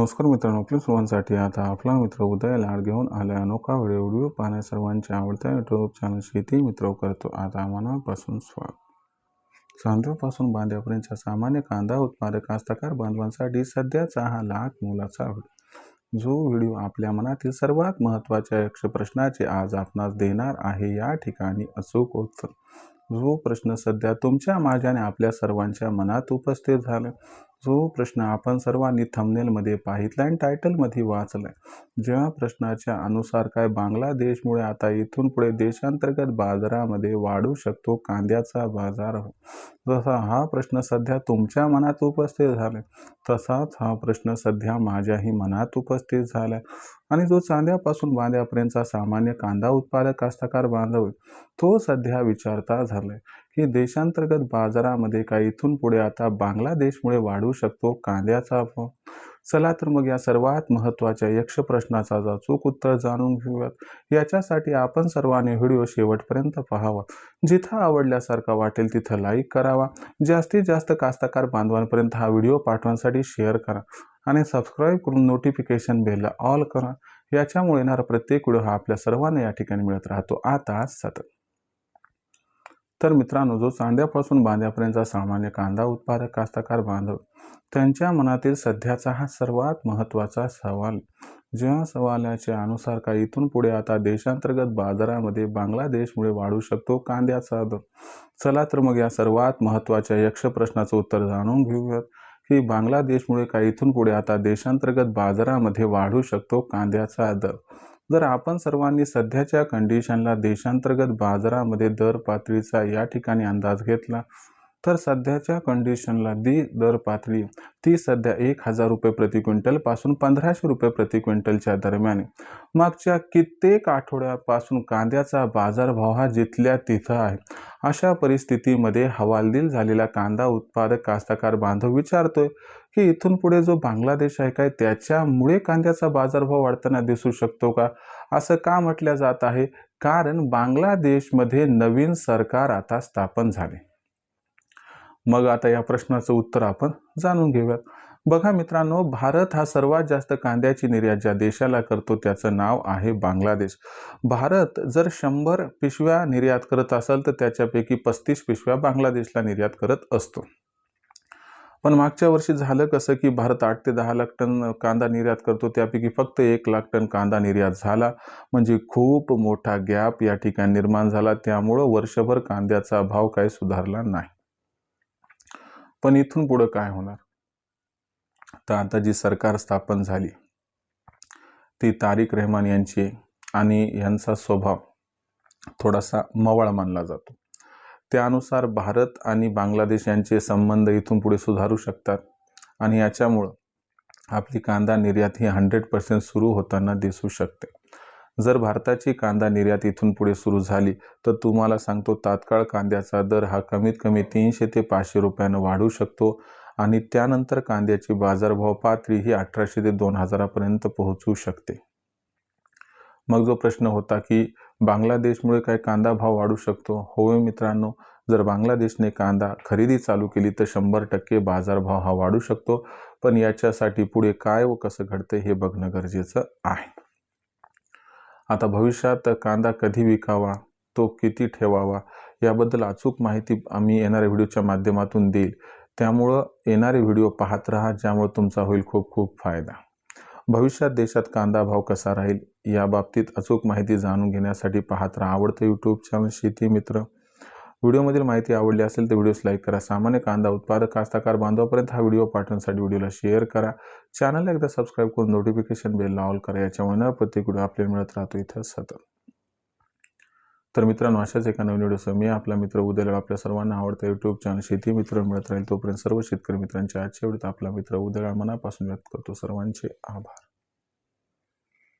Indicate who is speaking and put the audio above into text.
Speaker 1: नमस्कार मित्रांनो, आपल्या सर्वांसाठी आता आपला मित्र उदय लाड घेऊन आले अनोखा व्हिडिओ पाहण्या सर्वांच्या आवडत्या यूट्यूब चॅनल शेती मित्र करतो. आता मनापासून स्वागत. चांद्यापासून बांध्यापर्यंतच्या सामान्य कांदा उत्पादक कास्तकार बांधवांसाठी सध्याचा हा लाख मोलाचा व्हिडिओ, जो व्हिडिओ आपल्या मनातील सर्वात महत्त्वाच्या यक्ष प्रश्नाचे आज आपणास देणार आहे. या ठिकाणी अचूक उत्तर, जो प्रश्न सध्या तुमच्या माझ्या आणि आपल्या सर्वांच्या मनात उपस्थित झाला, जो प्रश्न आपण सर्वांनी थंबनेलमध्ये पाहितला आणि टायटलमध्ये वाचलाय, ज्या प्रश्नाच्या अनुसार काय बांगलादेशमुळे आता इथून पुढे देशांतर्गत बाजारामध्ये वाढू शकतो कांद्याचा बाजारभाव, जसा हा प्रश्न सध्या तुमच्या मनात उपस्थित झालाय, तसाच हा प्रश्न सध्या माझ्याही मनात उपस्थित झालाय. आणि जो चांद्यापासून बांध्यापर्यंतचा सामान्य कांदा उत्पादक कास्तकार बांधव तो सध्या विचारता झालाय की देशांतर्गत बाजारामध्ये काय इथून पुढे आता बांगलादेशमुळे वाढू शकतो कांद्याचा भाव. चला तर मग या सर्वात महत्त्वाच्या यक्ष प्रश्नाचा अचूक उत्तर जाणून घेऊयात. याच्यासाठी आपण सर्वांनी व्हिडिओ शेवटपर्यंत पाहावा. जिथं आवडल्यासारखा वाटेल तिथं लाईक करावा. जास्तीत जास्त कास्तकार बांधवांपर्यंत हा व्हिडिओ पाठवण्यासाठी शेअर करा आणि सबस्क्राईब करून नोटिफिकेशन बेलला ऑल करा. याच्यामुळे येणारा प्रत्येक व्हिडिओ हा आपल्या सर्वांना या ठिकाणी मिळत राहतो आता सतत. तर मित्रांनो, जो चांद्यापासून बांध्यापर्यंतचा सामान्य कांदा उत्पादक कास्तकार बांधव त्यांच्या मनातील सध्याचा हा सर्वात महत्त्वाचा सवाल, ज्या सवालाच्या अनुसार काय इथून पुढे आता देशांतर्गत बाजारामध्ये बांगलादेशमुळे वाढू शकतो कांद्याचा दर. चला तर मग या सर्वात महत्त्वाच्या यक्ष प्रश्नाचं उत्तर जाणून घेऊयात की बांगलादेशमुळे काय इथून पुढे आता देशांतर्गत बाजारामध्ये वाढू शकतो कांद्याचा दर. जर आपण सर्वांनी सध्याच्या कंडिशनला देशांतर्गत बाजारामध्ये दर पातळीचा या ठिकाणी अंदाज घेतला तर सध्याच्या कंडिशनला दर पातळी ती सध्या 1000 रुपये प्रति क्विंटल पासून 1500 रुपये प्रति क्विंटलच्या दरम्यान मागच्या कित्येक आठवड्यापासून कांद्याचा बाजारभाव हा जिथल्या तिथं आहे. अशा परिस्थितीमध्ये हवालदिल झालेला कांदा उत्पादक कास्तकार बांधव विचारतोय की इथून पुढे जो बांगलादेश आहे काय त्याच्यामुळे कांद्याचा बाजारभाव वाढताना दिसू शकतो का? असं का म्हटलं जात आहे? कारण बांगलादेशमध्ये नवीन सरकार आता स्थापन झाले. मग आता या प्रश्नाचं उत्तर आपण जाणून घेऊयात. बघा मित्रांनो, भारत हा सर्वात जास्त कांद्याची निर्यात ज्या देशाला करतो त्याचं नाव आहे बांगलादेश. भारत जर 100 पिशव्या निर्यात करत असेल तर त्याच्यापैकी 35 पिशव्या बांगलादेशला निर्यात करत असतो. पण मागच्या वर्षी झालं कसं की भारत 8 ते 10 लाख टन कांदा निर्यात करतो, त्यापैकी फक्त 1 लाख टन कांदा निर्यात झाला. म्हणजे खूप मोठा गॅप या ठिकाणी निर्माण झाला. त्यामुळं वर्षभर कांद्याचा भाव काही सुधारला नाही. पण इथून पुढे काय होणार? तर आता जी सरकार स्थापन झाली ती तारिक रहमान यांची आणि यांचा स्वभाव थोडासा मवाळ मानला जातो. त्यानुसार भारत आणि बांगलादेश यांचे संबंध इथून पुढे सुधारू शकतात आणि याच्यामुळं आपली कांदा निर्यात ही 100% सुरू होताना दिसू शकते. जर भारताची कांदा निर्यात इथून पुढे सुरू झाली तर तुम्हाला सांगतो तात्काळ कांद्याचा दर हा कमीत कमी 300 ते 500 रुपयानं वाढू शकतो आणि त्यानंतर कांद्याची बाजारभाव पातळी ही 1800 ते 2000 पर्यंत पोहोचू शकते. मग जो प्रश्न होता की बांगलादेशमुळे काय कांदा भाव वाढू शकतो? होय मित्रांनो, जर बांगलादेशने कांदा खरेदी चालू केली तर 100% बाजारभाव हा वाढू शकतो. पण याच्यासाठी पुढे काय व कसं घडते हे बघणं गरजेचं आहे. आता भविष्यात कांदा कधी विकावा, तो किती ठेवावा याबद्दल अचूक माहिती आम्ही येणाऱ्या व्हिडिओच्या माध्यमातून देईल. त्यामुळं येणारे व्हिडिओ पाहत राहा, ज्यामुळे तुमचा होईल खूप खूप फायदा. भविष्यात देशात कांदा भाव कसा राहील याबाबतीत अचूक माहिती जाणून घेण्यासाठी पाहत राहा आवडतं यूट्यूब चॅनल शेती मित्र. व्हिडिओमधील माहिती आवडली असेल तर व्हिडिओस लाईक करा. सामान्य कांदा उत्पादक कास्तकार बांधवापर्यंत हा व्हिडिओ पाठवण्यासाठी व्हिडिओला शेअर करा. चॅनलला एकदा सबस्क्राईब करून नोटिफिकेशन बेलला ऑल करा. याच्यामुळे प्रत्येक व्हिडिओ आपल्याला मिळत राहतो इथं सतत. तर मित्रांनो, अशाच एका नवीन व्हिडिओसह मी आपला मित्र उदय लाड आपल्या सर्वांना आवडतं यूट्यूब चॅनल शेती मित्र मिळत राहील. तोपर्यंत सर्व शेतकरी मित्रांच्या आजच्या व्हिडिओत आपला मित्र उदय लाड मनापासून व्यक्त करतो. सर्वांचे आभार.